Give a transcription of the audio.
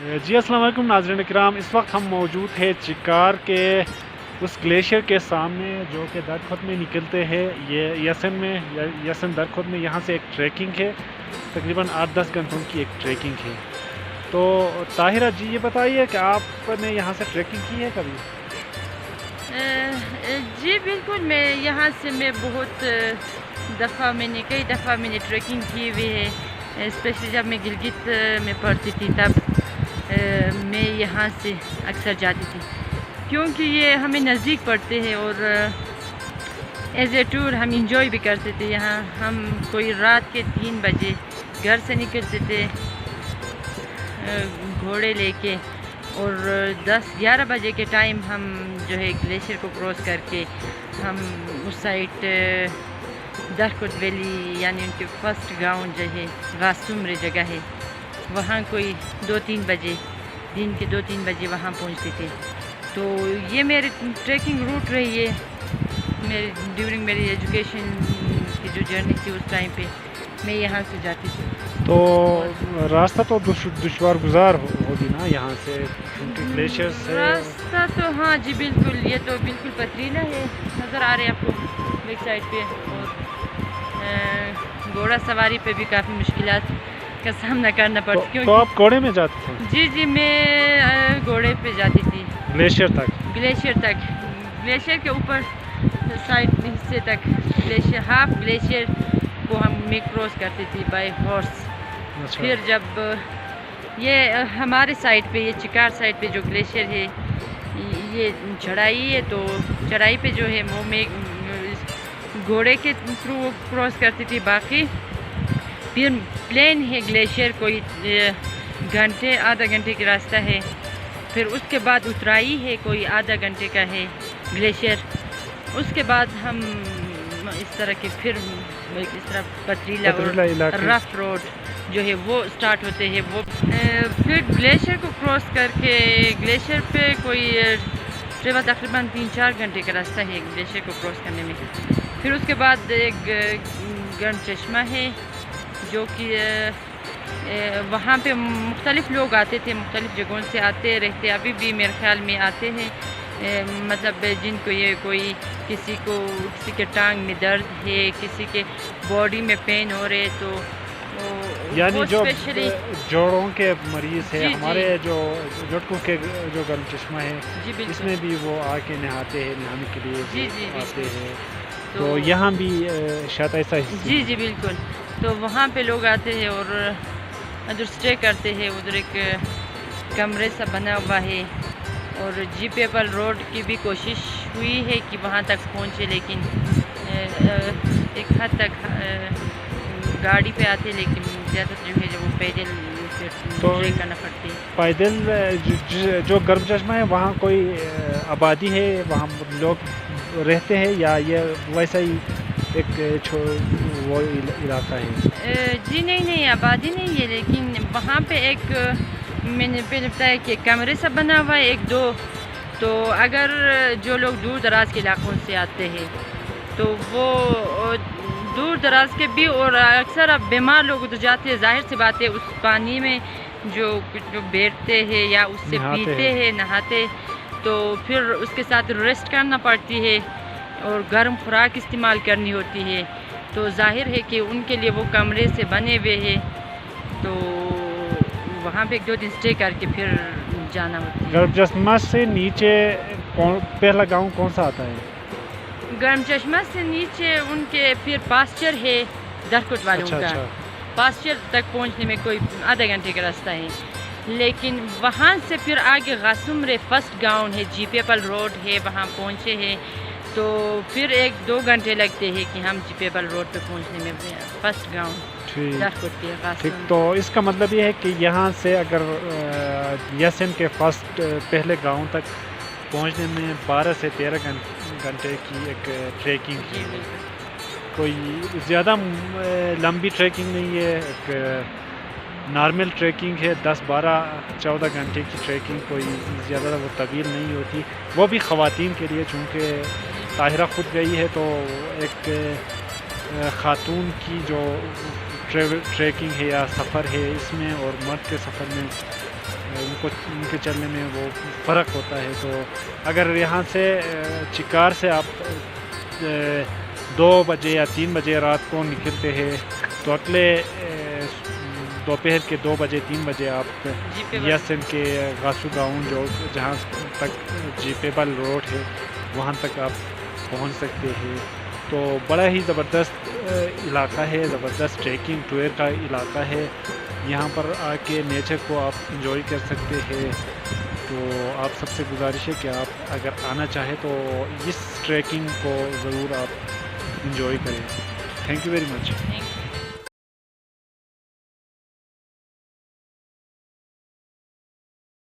جی السلام علیکم ناظرین کرام، اس وقت ہم موجود ہیں چکار کے اس گلیشیئر کے سامنے جو کہ درخت میں نکلتے ہیں. یہ یسن درخت میں یہاں سے ایک ٹریکنگ ہے، تقریباً 8-10 گھنٹوں کی ایک ٹریکنگ ہے. تو طاہرہ جی یہ بتائیے کہ آپ نے یہاں سے ٹریکنگ کی ہے کبھی؟ جی بالکل، میں یہاں سے بہت دفعہ کئی دفعہ میں نے ٹریکنگ کی ہوئی ہے. اسپیشلی جب میں گلگت میں پڑھتی تھی تب میں یہاں سے اکثر جاتی تھی، کیونکہ یہ ہمیں نزدیک پڑتے ہیں اور ایز اے ٹور ہم انجوائے بھی کرتے تھے. یہاں ہم کوئی رات کے 3 بجے گھر سے نکلتے تھے گھوڑے لے کے، اور 10-11 بجے کے ٹائم ہم جو ہے گلیشیئر کو کراس کر کے ہم اس سائڈ درخت ویلی یعنی ان کے فرسٹ گاؤں جو ہے غاسمرے جگہ ہے، وہاں کوئی 2-3 بجے دن کے 2-3 بجے وہاں پہنچتے تھے. تو یہ میری ٹریکنگ روٹ رہی ہے ڈیورنگ میری ایجوکیشن کی جو جرنی تھی. اس ٹائم پہ میں یہاں سے جاتی تھی. تو راستہ تو دشوار گزار ہوگی نا یہاں سے، کیونکہ گلیشیئر سے راستہ تو ہاں جی بالکل، یہ تو بالکل پتھریلا ہے، نظر آ رہے ہیں آپ کو بیک سائڈ پہ. اور گھوڑا سواری پہ بھی کافی مشکلات کا سامنا کرنا پڑتا. تو آپ گھوڑے میں جاتے تھے؟ جی میں گھوڑے پہ جاتی تھی گلیشیئر کے اوپر سائڈ حصے تک. ہاف گلیشیئر کو ہم کراس کرتی تھی بائی ہارس. پھر جب یہ ہمارے سائڈ پہ، یہ چکار سائڈ پہ جو گلیشیئر ہے یہ چڑھائی ہے، تو چڑھائی پہ جو ہے وہ میں گھوڑے کے تھرو کراس کرتی تھی. باقی پھر پلین ہے گلیشیئر، کوئی آدھا گھنٹے کا راستہ ہے. پھر اس کے بعد اترائی ہے، کوئی آدھا گھنٹے کا ہے گلیشیئر. اس کے بعد ہم اس طرح کے پھر اس طرح پتھریلا اور رف روڈ جو ہے وہ سٹارٹ ہوتے ہیں. وہ پھر گلیشیئر کو کراس کر کے گلیشیئر پہ کوئی تقریباً 3-4 گھنٹے کا راستہ ہے گلیشیئر کو کراس کرنے میں. پھر اس کے بعد ایک گرم چشمہ ہے جو کہ وہاں پہ مختلف لوگ آتے تھے، مختلف جگہوں سے آتے رہتے، ابھی بھی میرے خیال میں آتے ہیں. مطلب جن کو کسی کے ٹانگ میں درد ہے، کسی کے باڈی میں پین ہو رہے، تو یعنی جو جوڑوں کے مریض ہے، ہمارے جو جھٹکوں کے جو گرم چشمہ ہے اس میں بھی وہ آ کے نہاتے ہیں، نہانے کے لیے آتے ہیں. تو یہاں بھی شاید ایسا ہی جی بالکل. تو وہاں پہ لوگ آتے ہیں اور ادھر اسٹے کرتے ہیں. ادھر ایک کمرے سا بنا ہوا ہے، اور جی پیپل روڈ کی بھی کوشش ہوئی ہے کہ وہاں تک پہنچے، لیکن ایک حد تک گاڑی پہ آتے، لیکن زیادہ جو ہے وہ پیدل ٹریک کرنا پڑتی ہے. پیدل جو گرم چشمہ ہے وہاں کوئی آبادی ہے، وہاں لوگ رہتے ہیں یا یہ ویسا ہی ایک وہ علاقہ ہے؟ جی نہیں آبادی نہیں ہے، لیکن وہاں پہ ایک میں نے پہلے بتایا کہ کمرے سا بنا ہوا ہے 1-2. تو اگر جو لوگ دور دراز کے علاقوں سے آتے ہیں تو وہ دور دراز کے بھی، اور اکثر اب بیمار لوگ ادھر جاتے ہیں. ظاہر سی بات ہے اس پانی میں جو بیٹھتے ہیں یا اس سے پیتے ہیں، نہاتے، تو پھر اس کے ساتھ ریسٹ کرنا پڑتی ہے اور گرم خوراک استعمال کرنی ہوتی ہے. تو ظاہر ہے کہ ان کے لیے وہ کمرے سے بنے ہوئے ہیں، تو وہاں پہ 1-2 دن اسٹے کر کے پھر جانا ہوتا ہے. گرم چشمہ سے نیچے پہلا گاؤں کون سا آتا ہے؟ گرم چشمہ سے نیچے ان کے پھر پاسچر ہے درخت والوں کا. پاسچر تک پہنچنے میں کوئی آدھا گھنٹے کا راستہ ہے، لیکن وہاں سے پھر آگے غاسمرے فرسٹ گاؤں ہے، جی پیپل روڈ ہے، وہاں پہنچے ہیں. تو پھر 1-2 گھنٹے لگتے ہیں کہ ہم جی پیپل روڈ پہ پہنچنے میں، فرسٹ گاؤں درخت کے ٹھیک. تو اس کا مطلب یہ ہے کہ یہاں سے اگر یسن کے پہلے گاؤں تک پہنچنے میں 12 سے 13 گھنٹے کی ایک ٹریکنگ ہے. کوئی زیادہ لمبی ٹریکنگ نہیں ہے، ایک نارمل ٹریکنگ ہے. 10-12-14 گھنٹے کی ٹریکنگ، کوئی زیادہ وہ طویل نہیں ہوتی. وہ بھی خواتین کے لیے، چونکہ طاہرہ خود گئی ہے تو ایک خاتون کی جو ٹریکنگ ہے یا سفر ہے اس میں اور مرد کے سفر میں ان کو ان کے چلنے میں وہ فرق ہوتا ہے. تو اگر یہاں سے چکار سے آپ 2 بجے یا 3 بجے رات کو نکلتے ہیں تو اگلے دوپہر کے 2 بجے 3 بجے آپ یسن کے غاسو گاؤں جو جہاں تک جیپیبل روڈ ہے وہاں تک آپ پہنچ سکتے ہیں. تو بڑا ہی زبردست علاقہ ہے, زبردست ٹریکنگ ٹور کا علاقہ ہے. یہاں پر آ کے نیچر کو آپ انجوائے کر سکتے ہیں. تو آپ سب سے گزارش ہے کہ آپ اگر آنا چاہیں تو اس ٹریکنگ کو ضرور آپ انجوائے کریں. Thank you very much.